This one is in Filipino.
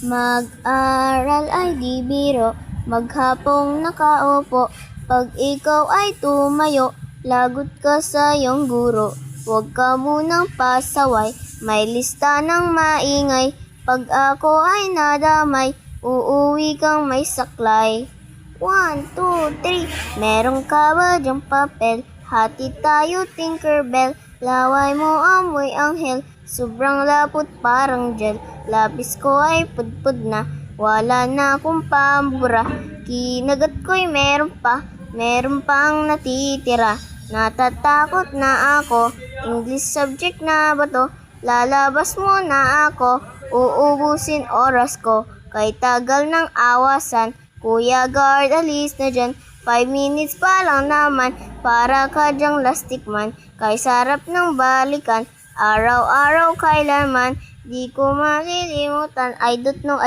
Mag-aral ay di biro, maghapong nakaupo. Pag ikaw ay tumayo, lagot ka sa iyong guro. Huwag ka munang pasaway, may lista ng maingay. Pag ako ay nadamay, uuwi kang may saklay. 1, 2, 3, meron ka ba dyang papel? Hati tayo, Tinkerbell. Laway mo amoy anghel, sobrang lapot parang gel. Lapis ko ay pudpud na, wala na akong pambura. Kinagat ko'y meron pang natitira. Natatakot na ako, English subject na ba to? Lalabas mo na ako, uubusin oras ko. Kay tagal ng awasan, Kuya Guard, alis na dyan. 5 minutes pa lang naman, para ka dyang lastik man. Kay sarap ng balikan, araw-araw kailanman. Di ko makilimutan, I don't know.